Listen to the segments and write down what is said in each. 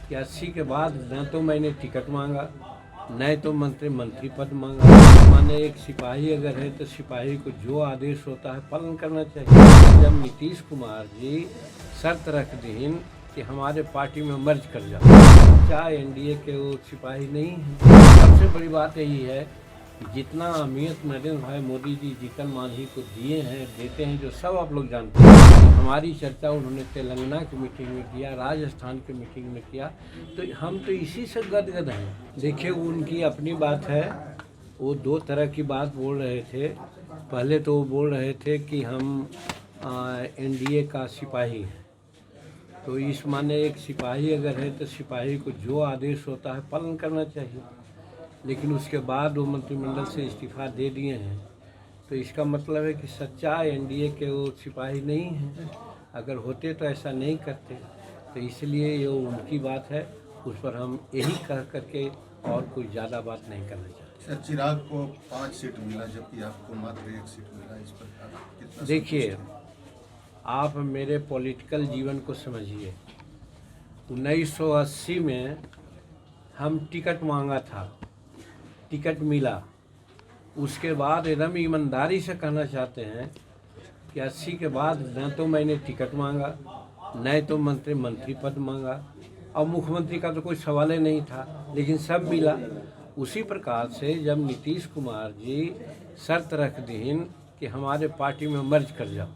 कि 80 के बाद न तो मैंने टिकट मांगा, न तो मंत्री पद मांगा। माने एक सिपाही अगर है तो सिपाही को जो आदेश होता है पालन करना चाहिए। जब नीतीश कुमार जी शर्त रख दी कि हमारे पार्टी में मर्ज कर जाओ, चाहे एनडीए के वो सिपाही नहीं है। सबसे बड़ी बात यही है कि जितना अहमियत नरेंद्र भाई मोदी जी जीतन मांझी को दिए हैं, देते हैं, जो सब आप लोग जानते हैं। हमारी चर्चा उन्होंने तेलंगाना की मीटिंग में किया, राजस्थान की मीटिंग में किया, तो हम तो इसी से गदगद हैं। देखिए, उनकी अपनी बात है, वो दो तरह की बात बोल रहे थे। पहले तो वो बोल रहे थे कि हम एनडीए का सिपाही हैं, तो इस माने एक सिपाही अगर है तो सिपाही को जो आदेश होता है पालन करना चाहिए। लेकिन उसके बाद वो मंत्रिमंडल से इस्तीफा दे दिए हैं, तो इसका मतलब है कि सच्चा एनडीए के वो सिपाही नहीं हैं। अगर होते तो ऐसा नहीं करते। तो इसलिए ये उनकी बात है, उस पर हम यही कह करके और कोई ज़्यादा बात नहीं करना चाहते। सर, चिराग को 5 सीट मिला जबकि आपको मात्र 1 सीट मिला, इस पर आप कितना? देखिए, आप मेरे पॉलिटिकल जीवन को समझिए। 1980 में हम टिकट मांगा था, टिकट मिला। उसके बाद एकदम ईमानदारी से कहना चाहते हैं कि 80 के बाद न तो मैंने टिकट मांगा, न तो मंत्री पद मांगा, और मुख्यमंत्री का तो कोई सवाल ही नहीं था, लेकिन सब मिला। उसी प्रकार से जब नीतीश कुमार जी शर्त रख दी कि हमारे पार्टी में मर्ज कर जाओ,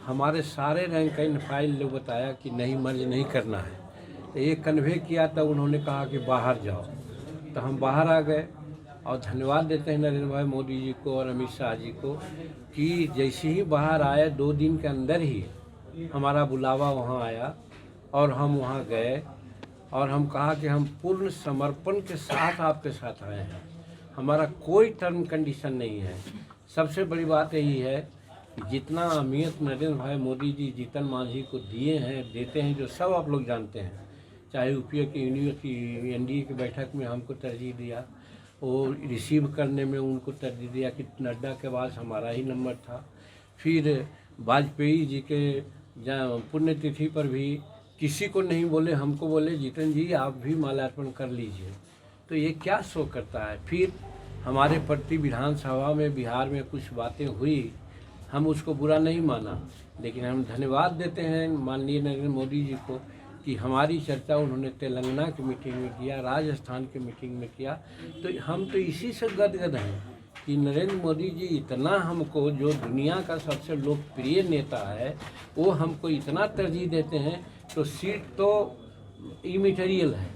हमारे सारे रैंक एंड फाइल लोग बताया कि नहीं, मर्ज नहीं करना है। तो ये कन्वे किया, तब उन्होंने कहा कि बाहर जाओ, तो हम बाहर आ गए। और धन्यवाद देते हैं नरेंद्र भाई मोदी जी को और अमित शाह जी को कि जैसे ही बाहर आए 2 दिन के अंदर ही हमारा बुलावा वहाँ आया और हम वहाँ गए, और हम कहा कि हम पूर्ण समर्पण के साथ आपके साथ आए हैं, हमारा कोई टर्म कंडीशन नहीं है। सबसे बड़ी बात यही है कि जितना अहमियत नरेंद्र भाई मोदी जी जीतन मांझी को दिए हैं, देते हैं, जो सब आप लोग जानते हैं। चाहे यूपीए की एनडीए की बैठक में हमको तरजीह दिया, वो रिसीव करने में उनको तरजीह दिया कि नड्डा के बाद हमारा ही नंबर था। फिर वाजपेयी जी के पुण्यतिथि पर भी किसी को नहीं बोले, हमको बोले जीतन जी आप भी माल्यार्पण कर लीजिए। तो ये क्या शो करता है। फिर हमारे प्रति विधानसभा में बिहार में कुछ बातें हुई, हम उसको बुरा नहीं माना, लेकिन हम धन्यवाद देते हैं माननीय नरेंद्र मोदी जी को कि हमारी चर्चा उन्होंने तेलंगाना की मीटिंग में किया, राजस्थान की मीटिंग में किया। तो हम तो इसी से गदगद हैं कि नरेंद्र मोदी जी इतना हमको, जो दुनिया का सबसे लोकप्रिय नेता है, वो हमको इतना तरजीह देते हैं। तो सीट तो इमैटेरियल है,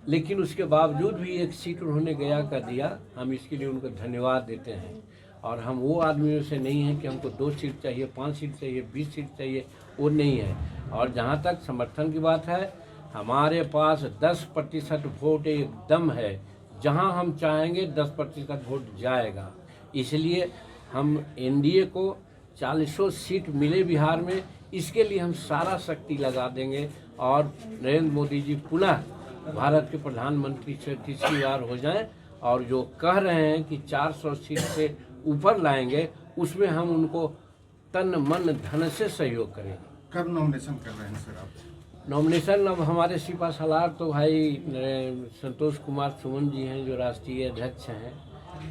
लेकिन उसके बावजूद भी 1 सीट उन्होंने गया कर दिया। हम इसके लिए उनको धन्यवाद देते हैं। और हम वो आदमियों से नहीं हैं कि हमको 2 सीट चाहिए, 5 सीट चाहिए, 20 सीट चाहिए, वो नहीं है। और जहाँ तक समर्थन की बात है, हमारे पास 10% वोट एकदम है, जहाँ हम चाहेंगे 10% वोट जाएगा। इसलिए हम एनडीए को 40 सीट मिले बिहार में, इसके लिए हम सारा शक्ति लगा देंगे। और नरेंद्र मोदी जी पुनः भारत के प्रधानमंत्री से तीसरी बार हो जाएं, और जो कह रहे हैं कि 400 सीट से ऊपर लाएंगे, उसमें हम उनको तन मन धन से सहयोग करेंगे। कब नॉमिनेशन कर रहे हैं सर आप? नॉमिनेशन अब हमारे सिपा सलार तो भाई संतोष कुमार सुमन जी हैं, जो राष्ट्रीय अध्यक्ष हैं,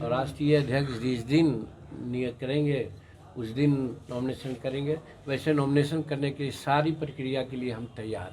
और राष्ट्रीय अध्यक्ष जिस दिन नियत करेंगे उस दिन नॉमिनेशन करेंगे। वैसे नॉमिनेशन करने की सारी प्रक्रिया के लिए हम तैयार हैं।